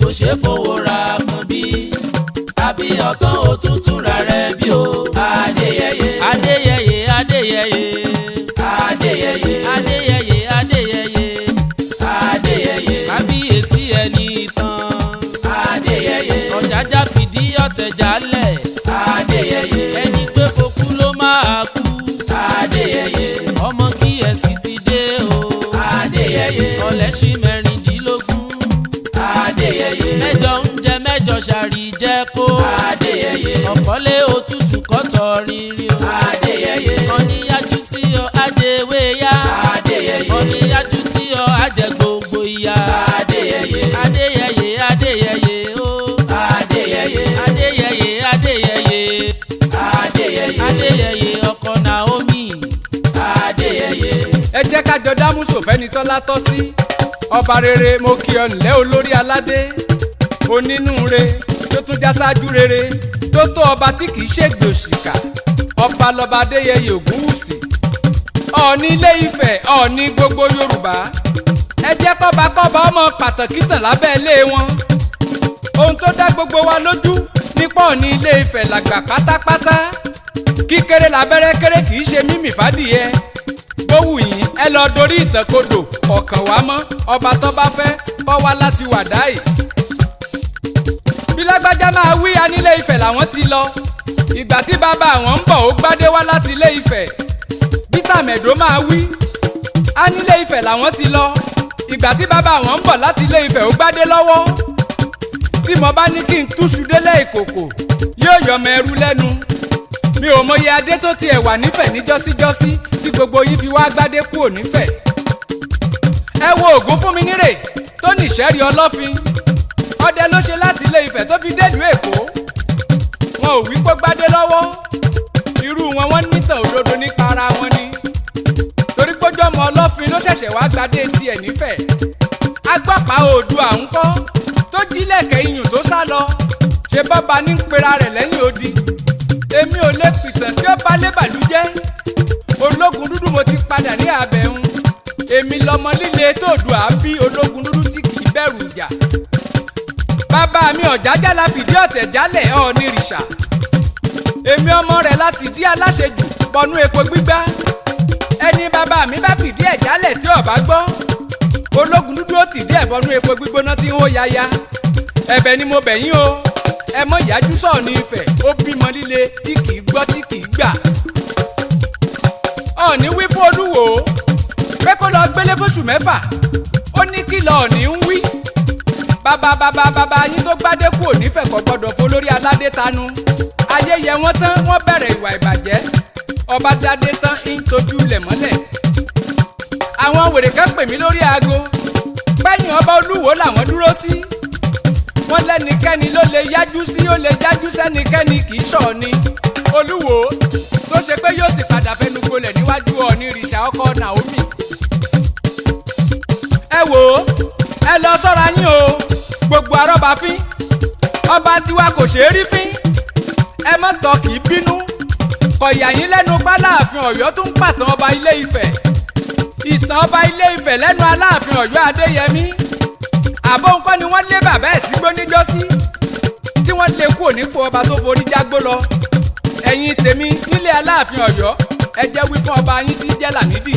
kò ṣe fowó ra kan bí àbí ọ̀tán òtútù ra rẹ̀ bí o. Adéyẹyè Adéyẹyè Adéyẹyè Adéyẹyè Adéyẹyè Adéyẹyè Adéyẹyè kábíyèsí ẹni ìtàn. Adéyẹyè Ọ̀jájá fìdí ọ̀tẹ̀ jálẹ̀. Adéyẹyè ẹni pé kó kú ló máa kú. Adéyẹyè ọmọ kíyèsí ti dé o. Adéyẹyè ọlẹ́ṣin mẹ́rìndínlógún. Adéyẹyè mẹ́jọ ń jẹ mẹ́jọ ṣàrí jẹ́ kó. Adéyẹyè ọ̀pọ̀lé òtútù kọ́tọ̀ rírí o. Adéyẹyè ọ̀níyájú sí ọ ajẹ́wé yá. Adéyẹyè ọ̀níyájú sí ọ ajẹ́ gbogbo ìyá. Adéyẹyè Adéyẹyè Adéyẹyè o. Adéyẹyè Adéyẹyè Adéyẹyè Adéyẹyè Adéyẹyè ọkọ Naomi. Adéyẹyè. ẹ jẹ́ ká jọ dámúso fẹ́ni tọ́lá tọ́ sí. ọba rere mo kí ọ ǹlẹ́ olórí aládé. onínúure tó tún já sáájú rere tó tó ọba tí kìí ṣègbè òṣìkà. ọba lọba Adéyẹyè Ògúnwùsì. ọ̀ọ̀ni Ilé Ifẹ̀ ọ̀ọ̀ni gbogbo Yorùbá. ẹ jẹ́ kọ́ba ọmọ pàtàkì tàn lábẹ́ ilé wọn. ohun tó dá gbogbo wa lójú nípa ọ̀ọ̀ni Ilé Ifẹ̀ làgbà pátápátá. kíkéré lábẹ́rẹ́ kéré kìí ṣe mímì fádìyẹ. bó wù yín ẹ lọ dorí ìtàn kodò ọ̀kàn wá mọ́ ọba tó bá fẹ́ kọ́ wá láti wàdáì. bí lágbájá máa wí anílé Ifẹ̀ làwọn ti lọ. ìgbà tí bàbá àwọn ń bọ̀ ó gbádé wá láti Ilé Ifẹ̀. bí tàmẹ̀dó máa wí anílé Ifẹ̀ làwọn ti lọ. ìgbà tí bàbá àwọn ń bọ̀ láti Ilé Ifẹ̀ ó gbádé lọ́wọ́. tí mo bá ní kí n túṣu délẹ̀ ìkòkò yóò yọmọ ẹrú lẹ́nu. mi ò mọye adé tó tiẹ̀ wà nífẹ̀ ní jọ́síjọ́sí tí gbogbo yín fi wá gbádé kúrò nífẹ̀. ẹ wo Ògúnfúnminírè tó níṣẹ́rí Ọlọ́fin. ọdẹ ló ṣe láti Ilé Ifẹ̀ tó fi délùú Èkó. wọn ò wí pé gbádé lọ́wọ́. irú wọn nítàn òdodo nípa ara wọn ni. torí pójú ọmọ Ọlọ́fin ló ṣẹ̀ṣẹ̀ wá gbádé tiẹ̀ nífẹ̀. agbọ́pá Oòduà ń kọ́ tó jílẹ̀kẹ̀ iyùn tó sá lọ. ṣe bọ́ba ní ń pera rẹ̀ lẹ́yìn odi. èmi ò lè pìtàn tí ó bá lébàlú jẹ́. ológun dúdú mo ti padà ní abẹ́hùn. èmi lọmọ líle tóòdùà bí ológun dúdú tí kì í bẹ̀rù ìjà. bàbá mi Ọ̀jájá la fìdí ọ̀tẹ̀ jálẹ̀ Ọ̀ọ̀nìrìṣà. èmi ọmọ rẹ̀ láti dí aláṣejù bọnú epo gbígbá. ẹni bàbá mi bá fìdí ẹ̀ jálẹ̀ tí ó bá gbọ́. ológun dúdú ó tìdí ẹ̀ bọnú epo gbígbóná tí ń hó yaya. ẹ̀bẹ̀ ni mo bẹ̀ yín o. ẹ mọ ìyájú sọ̀ọ̀ni Ifẹ̀ ó bímọ líle tí kì í gbọ́ tí kì í gbà. Ọọ̀ni wí fún Olúwo pé kó lọ gbélé fóṣù mẹ́fà. ó ní kí lọ́ọ̀ni ń wí. bàbá yín tó gbádé kú ònífẹ̀ kò gbọ́dọ̀ folórí aládé tanu. ayé yẹ wọ́n tán wọ́n bẹ̀rẹ̀ ìwà ìbàjẹ́. ọba dádé tán ń tojú lẹ̀ mọ́lẹ̀. àwọn wèrè kan pè mí lórí aago. pẹ́yìn ọba Olúwo làwọn dúró sí. wọ́n lẹ́nikẹ́ni ló lè yájú sí ó lè yájú sẹ́nikẹ́ni kì í ṣọ̀ọ́ni. Olúwo tó ṣe pé yóò sì padà fẹnu gbolẹ̀ níwájú Ọ̀ọ̀nìrìṣà ọkọ Naomi. ẹ wò ó ẹ lọ sọ́ra yín o gbogbo arọ́bàfín. ọba tiwa kò ṣeé rí fín. ẹ mọ́ tọ́ kì í bínú. kọ̀yà yín lẹ́nu pálààfin Ọ̀yọ́ tún pàtàn ọba Ilé Ifẹ̀. ìtàn ọba Ilé Ifẹ̀ lẹ́nu Aláàfin Ọ̀yọ́ Adéyẹmí. àbọ̀ nǹkan ni wọ́n lé bàbá ẹ̀ sígbó níjọ́sí tí wọ́n lé kúrò nípò ọba tó forí jágbó lọ. ẹ̀yin tèmi nílé Aláàfin Ọ̀yọ́ ẹ jẹ́ wí fún ọba yín tí jẹ́ Lámídì.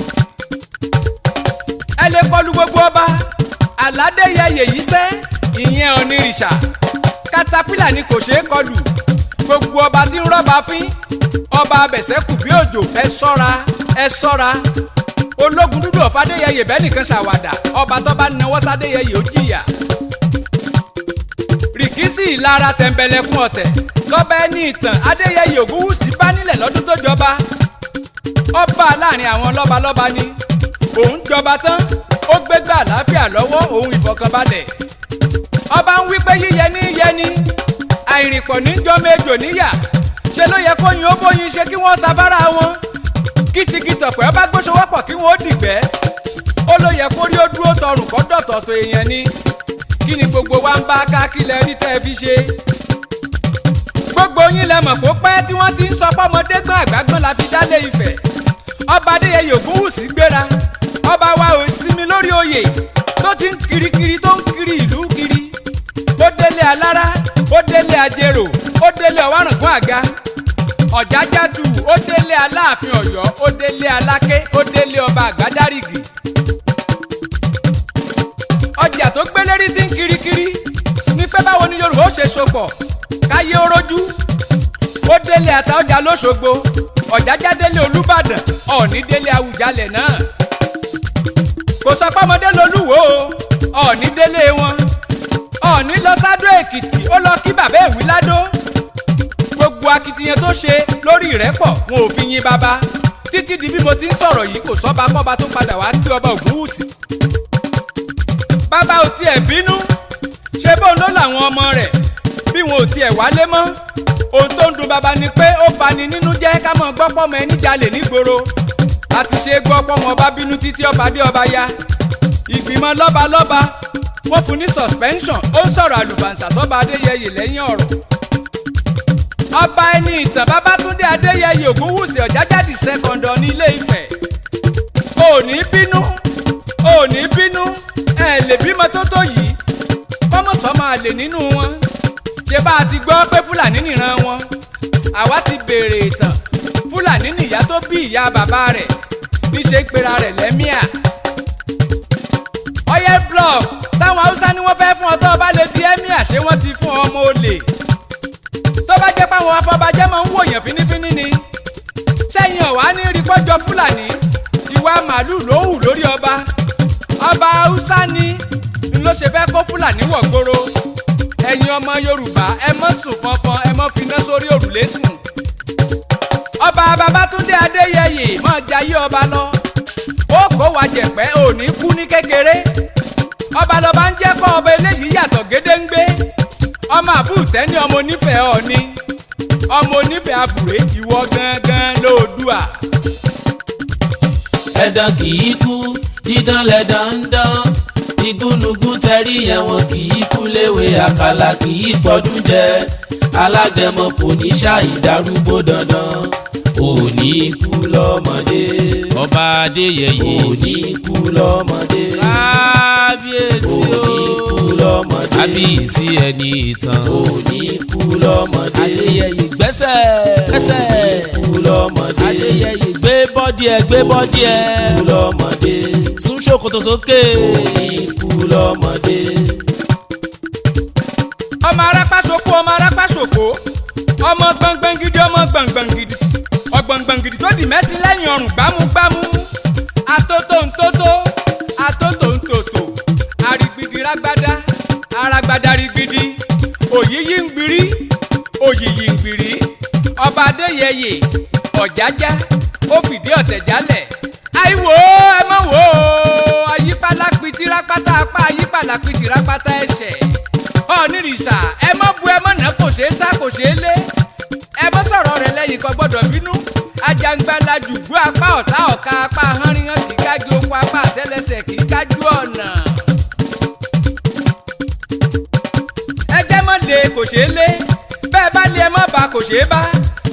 ẹ lè kọlu gbogbo ọba Aládéyẹyè yìí sẹ́ ìyẹn Ọ̀ọ̀nìrìṣà. katapila ni kò ṣeé kọlù. gbogbo ọba tí ń rọ́bà fín ọba abẹ̀sẹ̀kù bí òjò ẹ ṣọ́ra ẹ ṣọ́ra. ológun dúdú ọ̀fadéyẹyè bẹ́ẹ̀ nìkan ṣàwàdà ọba tó bá náwó sádéyẹyè ó jìyà. rìkísí ìlara tẹ̀m̀bẹ̀lẹ̀kun ọ̀tẹ̀ lọ́ba ẹni ìtàn Adéyẹyè Ògúnwùsì bá nílẹ̀ lọ́dún tó jọba. ọba láàrin àwọn lọ́balọ́ba ni. òun jọba tán ó gbégbá àlàáfíà lọ́wọ́ òun ìfọ̀kànbalẹ̀. ọba ń wí pé yíyẹni yẹni àìrìnpọ̀ ní jọ́mẹ́jọ níyà. ṣe ló yẹ kó yin ó bóyin ṣe kí wọ́n ṣafárá wọn. kìtìkìtọ̀pẹ́ ọba gbóṣowọ́pọ̀ kí wọ́n ó dìgbẹ́. ó ló yẹ kó rí ó dúró tọrùn kọ́ dọ̀tọ̀tọ̀ èèyàn ni. kí ni gbogbo wa ń bá káàkiri rí tẹ́ ẹ fi ṣe. gbogbo yín lẹ mọ̀ kó pẹ́ tí wọ́n ti ń sọ pọ́mọdé gbọ́n àgbàgbọ́n la fi dálé Ifẹ̀. ọba Adéyẹyè Ògúnwùsì gbéra. ọba wa ò sinmi lórí oyè tó ti ń kirikiri tó ń kiri ìlú kiri. ó délé ajérò ó délé ọ̀wárangún àga ọ̀jájátù ó délé aláàfin ọ̀yọ́ ó délé aláké ó délé ọba àgbádárìgì. ọjà tó gbélérí tí ń kirikiri ní pé báwo ni yorùbá ó ṣe sopọ̀ káyé ó rójú. ó délé àtàọjà lóṣogbo ọ̀jájá délé olúbàdàn ọ̀ọ̀ni délé àwùjalẹ̀ náà. kò sọ pé ọmọdé lolúwo ọ̀ọ̀ni délé wọn. ọ̀ọ̀ni lọ sádó èkìtì ó lọ kí bàbá èwí ládó. gbogbo akitiyan tó ṣe lórí ìrẹ́pọ̀ wọn ò fi yin bàbá títí di bí mo ti ń sọ̀rọ̀ yìí kò sọ́ba kọ́ba tó padà wá kí ọba Ògúnwùsì. bàbá ò tiẹ̀ bínú ṣe bóun ló làwọn ọmọ rẹ̀ bí wọn ò tiẹ̀ wálé mọ́. ohun tó ń dùn bàbá ni pé ó bani nínú jẹ́ ká mọ̀ gbọ́pọ̀ mọ́ ẹni jalè nígboro. láti ṣe gbọ́pọ̀ mọ́ ọba bínú títí ọba dé ọba ya. ìgbìmọ̀ lọ́balọ́ba wọ́n fún ní suspension ó ń sọ̀rọ̀ àlùbàǹsà sọ́ba Adéyẹyè lẹ́yìn ọ̀rọ̀. ọba ẹni ìtàn Babátúndé Adéyẹyè Ògúnwùsì Ọ̀jájá second ní Ilé Ifẹ̀. ò ní bínú ẹ lè bímọ tó tó yìí kọ́mọ̀sọ́mọ àlè nínú wọn. ṣé bá a ti gbọ́ pé Fúlàní nìran wọn àwa ti béèrè ìtàn Fúlàní nìyá tó bí ìyá bàbá rẹ̀ níṣẹ́ pera rẹ̀ lẹ́míà. Oil block táwọn Haúsá ni wọ́n fẹ́ fún ọ tó bá lè di ẹ́míà ṣé wọ́n ti fún ọmọ olè. tó bá jẹ́ páwọn afọbajẹ́ máa ń wòyàn fínífíní ni sẹ́yìn ọ̀wá ní rí pọ́jọ Fúlàní ìwà màálùú ló hù lórí ọba Haúsá ni ló ṣe fẹ́ kó Fúlàní wọ̀gboro. ẹ̀yin ọmọ Yorùbá ẹ mọ́ sùn fọnfọn ẹ mọ́ finá sórí òrùlé sùn. ọba Babátúndé Adéyẹyè máa jayé ọba lọ ó kó wa jẹ̀pẹ́ òní kú ní kékeré. ọba lọba ń jẹ́ kọ́ ọba eléyìí yàtọ̀ gédéǹgbé. ọmọ àbúùtẹ́ ní ọmọ onífẹ̀ẹ́ Ọọ̀ni ọmọ onífẹ̀ẹ́ àbúrè ìwọ gangan lóòdùà. ẹ̀dán kì í kú dídán lẹ̀dán ń dán igúnnugún tẹ̀rí ẹ̀wọ̀n kì í kú léwe àkàlà kì í pọ́dún jẹ alágẹmọ kò ní ṣàì darúgbó dandan òní kú lọ́mọdé. ọba Adéyẹyè òní kú lọ́mọdé. kábíyèsí o òní kú lọ́mọdé. kábíyèsí ẹni ìtàn òní kú lọ́mọdé. Adéyẹyè gbẹ́sẹ̀ òní kú lọ́mọdé. Adéyẹyè gbé bọ́dí ẹ òní kú lọ́mọdé. sún ṣòkòtò sókè òní kú lọ́mọdé. ọmọ arápásoko ọmọ gbọ̀ngbọ̀n gidi ọmọ gbọ̀ngbọ̀n gidi ọ̀gbọ̀ngbọ̀n gidi tó di mẹ́sìn lẹ́yìn ọrùn gbámúgbámú. atótó ntótó àrìgbìdì rágbádá arágbádá rígbìdì òyìyí ń gbìrí ọba Adéyẹyè Ọ̀jájá ó fìdí ọ̀tẹ̀ jálẹ̀. àìwò ẹ mọ̀ wò ó ayípalápitì rápátá apá ayípalápitì rápátá ẹsẹ̀ ọ̀nìrìṣà ẹ mọ̀ bu ẹ mọ̀ náà kò ṣeé sá kò ṣeé lé ẹ mọ̀ sọ̀rọ̀ rẹ̀ lẹ́yìn kan gbọ́dọ̀ bínú ajangbala jùgbọ́ apá ọ̀tá ọ̀ka apá hánríhán kì í kájú oko apá àtẹ́lẹsẹ̀ kì í kájú ọ̀nà. ẹ jẹ́ mọ̀ lé kò ṣeé lé bẹ́ẹ̀ bá lé ẹ mọ̀ bá kò ṣeé bá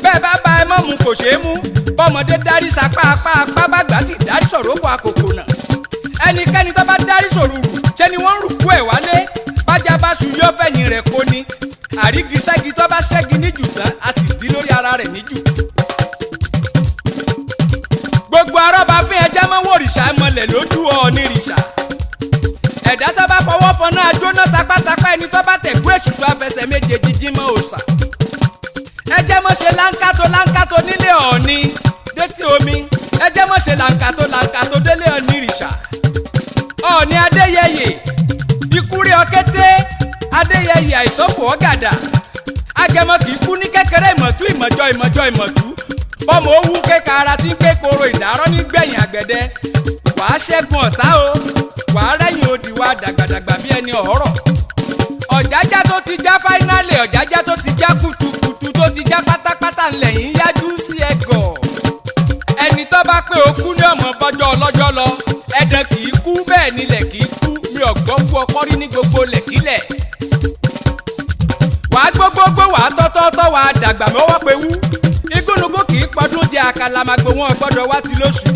bẹ́ẹ̀ bá bá ẹ mọ̀ mú kò ṣeé mú bọ́mọdé darí sapá apá bàgbà sì darí sọ̀rọ̀ oko àkókò náà ẹnikẹ́ni tó bá darí sòrùrù ṣé ni wọ́n ń rùkú ẹ̀ wálé bájá bá su yọ fẹ̀yìn rẹ̀ kó ni àrígiṣẹ́gi tó bá ṣẹ́gi níjù tán a sì dí lórí ara rẹ̀ níjù. gbogbo arọ́ba fún ẹjẹ́ mọ́ wòrìṣà mọ́lẹ̀ lójú Ọ̀ọ̀nìrìṣà. ẹ̀dá tó bá fọwọ́ fọná ajóná tapátapá ẹni tó bá tẹ̀kú èṣùṣù afẹsẹ̀ méjèèjì jímọ̀ òòṣà. ẹjẹ́ mọ́ ṣe láńkàtó nílé Ọ̀ọ̀ni détí omi ẹjẹ́ mọ́ ṣe láńkàtó délé Ọ̀ọ̀nìrìṣà. Ọọ̀ni Adéyẹyè ikúrí ọkété Adéyẹyè àìsọ́fò ọ̀gàdà agẹmọ kì í kú ní kékeré ìmọ̀tú bọ́mọ owó kéka ara tí ń ké koro ìdárọ́ nígbẹ̀yìn àgbẹ̀dẹ wàá ṣẹ́gun ọ̀tá o wàá rẹ́yìn odi wa dàgbàdàgbà bí ẹni ọ̀rọ̀. Ọ̀jájá tó ti já fáínálì Ọ̀jájá tó ti já kùtùkùtù tó ti já pátápátá ńlẹ̀yìn yájú sí ẹ̀gọ́ ẹni tó bá pé okú ní ọmọ bọ́jọ́ ọlọ́jọ́ lọ ẹ̀dàn kì í kú bẹ́ẹ̀ nílẹ̀ kì í kú mi ọ̀gbọ́n fún ọkọ́ rí ní gbogbo lẹ̀kílẹ̀. wàá gbogbogbò wàá tọ́tọ́tọ́ wàá dàgbà mọ́wọ́ pé wú igúnnugún kì í pọdún jẹ àkàlàmàgbò wọn gbọ́dọ̀ wá ti lóṣù.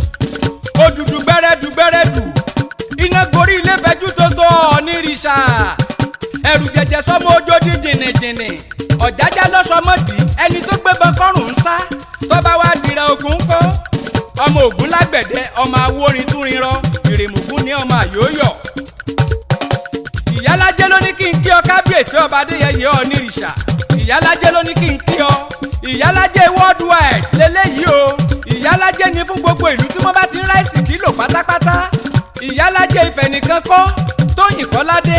òdùdù gbẹ́rẹ́dù iná gorí ilé fẹjú tó tó Ọ̀ọ̀nìrìṣà ẹrù jẹjẹ sọmọ ojódì jìnnìjìnnì ọ̀jájá lọ́sọmọdì ẹni tó gbébọn kọ́rùn ń sá tọ́ba wá dìrẹ̀ ogun kọ́ ọmọ ògún lágbẹ̀dẹ ọmọ awórin túnrin rọ ìrèmùgún ní ọmọ àyóyọ̀. ìyálájẹ́ ló ní kí n kí ọ kábíyèsí ọba adéyẹyẹ onírìṣà ìyálájẹ́ ló ní kí n kí ọ ìyálájẹ́ worldwide lélẹ́yìí o ìyálájẹ́ ni fún gbogbo ìlú tí wọ́n bá ti ń ráìsì kílò pátápátá ìyálájẹ́ Ifẹ̀ nìkan kọ́ Tóyìn Kọ́ládé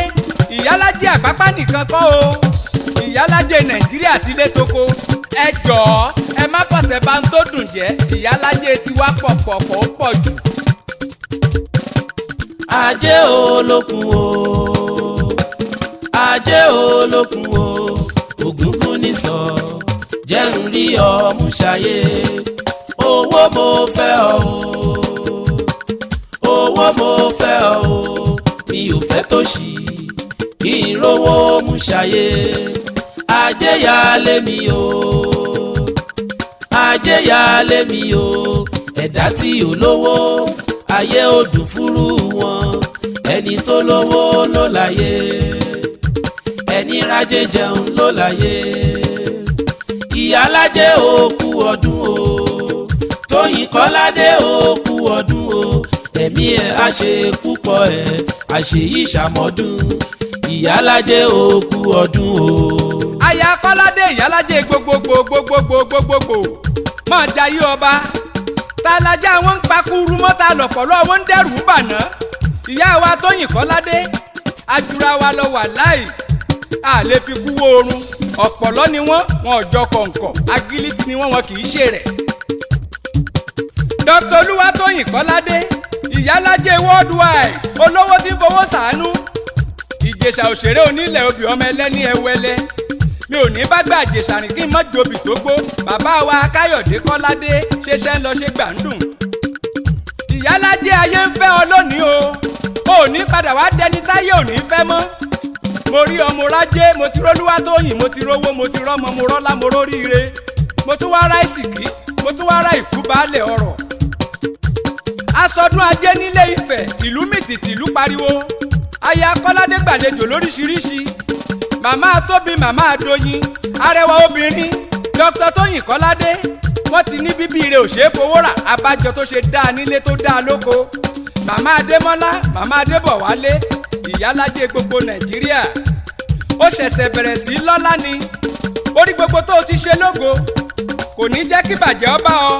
ìyálájẹ́ Àpápá nìkan kọ́ o ìyálájẹ́ Nàìjíríà ti lé toko ẹ jọ̀ọ́ ẹ má fọ̀tẹ̀ bá ń tó dùn jẹ́ ìyálájẹ́ ti wá pọ̀pọ̀pọ̀ ó pọ̀ jù. ajé olókun o ajé olókun o ògúngún ní sọ jẹ́ ń rí ọ mú ṣayé owó mo fẹ́ ọ o owó mo fẹ́ ọ o mi ò fẹ́ tòṣì kí n rówó mú ṣayé ajé ya lé mi o ajé ya lé mi o ẹ̀dá tí ò lówó ayé ò dùn fúrú wọn ẹni tó lówó ló láyé ẹni rájé jẹun ló láyé ìyálájẹ́ òkú ọdún o Tóyìn Kọ́ládé òkú ọdún o ẹ̀mí ẹ̀ á ṣe púpọ̀ ẹ̀ àṣeyí ṣàmọ́dún ìyálájẹ́ òkú ọdún o. aya Kọ́ládé ìyálájẹ́ gbogbogbò máa jayé ọba tálájà wọn ń pakuru mọ́ta lọ̀pọ̀lọ́ wọn ń dẹ́rù bàná ìyá wa Tóyìn Kọ́ládé ajura wa lọ wà láì a lè fi kú oorun ọ̀pọ̀lọ́ ni wọ́n ọjọ́ kọ̀ǹkọ̀ agilítì ni wọ́n kì í ṣe rẹ̀. Dr. Olúwatóyìn Kọ́ládé ìyálájẹ́ worldwide olówó tí ń fowó ṣàánú ìjẹ̀ṣà òṣèré onílẹ̀ obì ọmọ ẹlẹ́ni ẹwẹ́lẹ́ mi ò ní bá gbà àjèṣà rìn kí n mọ́ jòbì tó gbó bàbá wa Káyọ̀dé Kọ́ládé ṣeṣẹ́ ń lọ ṣe gbàǹdùn. ìyálájẹ́ ayé ń fẹ́ ọ lónìí o ò ní padà wá dẹni táyé ò ní fẹ́ mọ́ mo rí ọmọ rájé mo ti rólúwatóyìn mo ti rówó mo ti rọ́mọ mo rọ́lá mo róríire mo tún wá ra ìsìnkí mo tún wá ra ìkú baálẹ̀ ọ̀rọ̀. aṣọdún ajé nílé Ifẹ̀ ìlú mìtìtì ìlú pariwo aya Kọ́ládé gbàlejò lóríṣiríṣi màmá Tóbi màmá Adóyin arẹwà obìnrin Dr. Tóyìn Kọ́ládé wọ́n ti ní bíbí rẹ̀ ò ṣeé fowó rà abájọ tó ṣe dáa nílé tó dáa lóko màmá Adémọ́lá màmá Adébọ̀wálé ìyálájẹ́ gbogbo Nàìjíríà ó ṣẹ̀ṣẹ̀ bẹ̀rẹ̀ sí lọ́lá ni orí gbogbo tó o ti ṣe lógo kò ní jẹ́ kí bàjẹ́ ọba ọ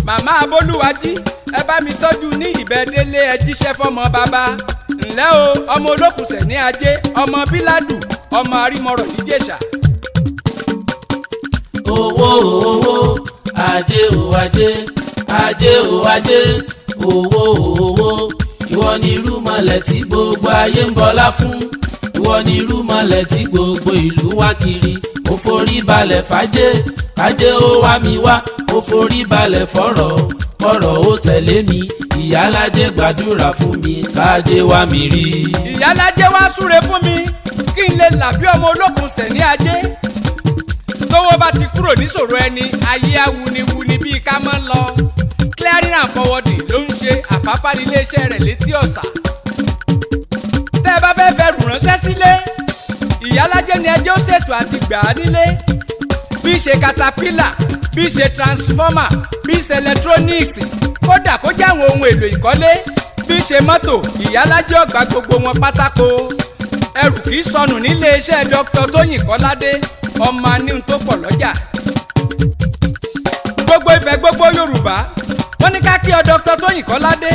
màmá Abolúwají ẹ bá mi tọ́jú ní ìbẹ́délé ẹ jíṣẹ́ fọ́mọ bàbá ńlẹ́ o ọmọ olókùnsẹ̀ ní ajé ọmọ bíládù ọmọ arímọ̀rọ̀ níjẹ̀ṣà. owó owó ajé o ajé ajé o ajé owó owó ìwọ ni irúmọlẹ̀ tí gbogbo ayé ń bọlá fún ìwọ ni irúmọlẹ̀ tí gbogbo ìlú wá kiri mo forí balẹ̀ fàjé kájé ó wá mi wá mo forí balẹ̀ fọ̀rọ̀ kọ̀rọ̀ ó tẹ̀lé mi ìyálájẹ́ gbàdúrà fún mi kájé wá mi rí. ìyálájẹ́ wá súre fún mi kí n lè là bí ọmọ olókùn sẹ̀ ní ajé tówó bá ti kúrò níṣòro ẹni ayé awuniwuni bíi ká mọ́ lọ clearing and forwarding ló ń ṣe Àpápá níléeṣẹ́ rẹ̀ létí ọ̀sà. tẹ́ ẹ bá fẹ́ fẹ́ rù ránṣẹ́ sílé ìyálájẹ́ ni ẹjẹ́ ó ṣètò àti gbà á nílé bí ṣe caterpillar bí ṣe transformer bí ṣe electronics kódà kó jẹ́ àwọn ohun èlò ìkọ́lé bí ṣe mọ́tò ìyálájẹ́ ọ̀gbà gbogbo wọn pátákó ẹrù kì í sọnù nílé iṣẹ́ Dr. Tóyìn Kọ́ládé ọmọ aníhun tó pọ̀ lọ́jà. gbogbo Ifẹ̀ gbogbo Yorùbá wọ́n ní ká kí ọ Dr. Tóyìn Kọ́ládé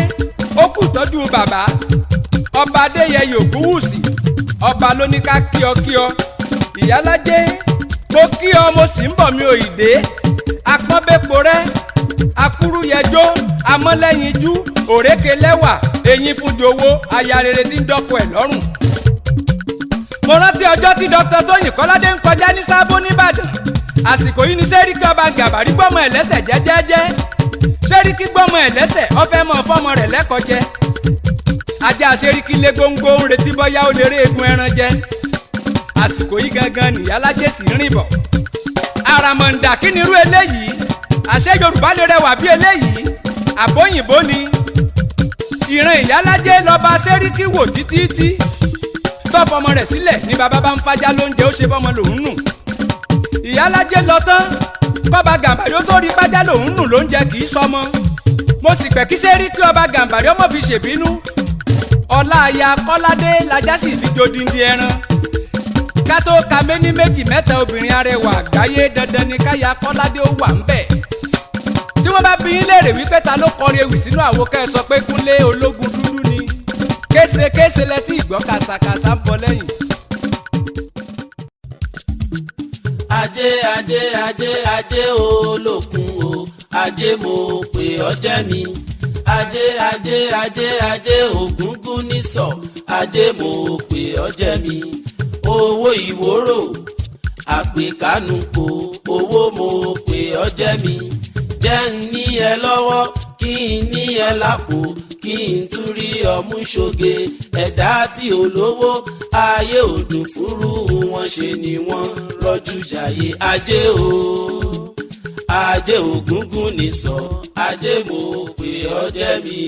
ó kù tọ́jú bàbá ọba Adéyẹyè Ògúnwùsì ọba ló ní ká kí ọ ìyálájẹ́ mo kí ọ mo sì ń bọ̀ mi ò ìdè apọ́nbẹ́pọ̀ rẹ akúrúyẹjọ́ amọ́lẹ́yinjú òrékelẹ́wà eyín fúnjọ owó aya rere tí ń dọ́kọ ẹ̀ lọ́rùn. mo rántí ọjọ́ tí Dr. Tóyìn Kọ́ládé ń kọjá ní Sábó nìbàdàn àsìkò yìí ni sẹ́ríkì ọba gàbàrí gbọ́mọ ẹ̀ lẹ́sẹ̀ jẹ́jẹ́jẹ́ sẹ́ríkì gbọ́mọ ẹ̀ lẹ́sẹ̀ ọfẹ́ mọ̀ fọ́mọ rẹ̀ lẹ́kọ̀ọ́ jẹ ajá sẹ́ríkì lé góńgó ń retí bọ́yá ó lè rí egun ẹran jẹ àsìkò yìí gangan nìyálájẹ́ sì ń rìn bọ̀ àràmọ̀ǹdà kí ni irú eléyìí àṣẹ Yorùbá lè rẹwà bí eléyìí àbóyìnbó ni ìran ìyálájẹ́ lọ́ba sẹ́ríkì wò títí tó fọmọ rẹ̀ sílẹ̀ ní bàbá bá ń fájá lóúnjẹ ó ṣe bọ́mọ lòún nù. ìyálájé lọ tán kọ́ba Gàmbàrí ó tó rí pájá lòún nù lóúnjẹ kì í sọmọ. mo sì pẹ̀ kí sẹ́rí kí ọba Gàmbàrí ọmọ fi ṣèbínú. ọlá aya Kọ́ládé lajá sì fi jodindi ẹran. ká tó ka méní méjì mẹ́ta obìnrin arẹwà àgbáyé dandan ni káya Kọ́ládé ó wà ń bẹ̀. tí wọ́n bá bi yín léèrè wípé ta ló kọrin ewì sínú àwo kẹ́ ẹ sọ pé Kúnlé Ológun Dúdú ni. késekése lẹ́tí ìgbọ́ kàsàkàsà ń bọ̀ lẹ́yìn. ajé ajé ajé ajé olókun o ajé mo pè ọ́ jẹ́ mi ajé ajé ajé ajé ògúngún nísọ ajé mo pè ọ́ jẹ́ mi owó ìwòrò àpèkánukò owó mo pè ọ́ jẹ́ mi jẹ́ ń ní ẹ lọ́wọ́ kí n ní ẹ lápò kí n tún rí ọmú ṣoge ẹ̀dá tí olówó ayé òdùn fúrú wọn ṣe ni wọ́n rọ́jú jàyè ajé o ajé ògúngún nìsọ ajé mo pè ọ́ jẹ́ mi.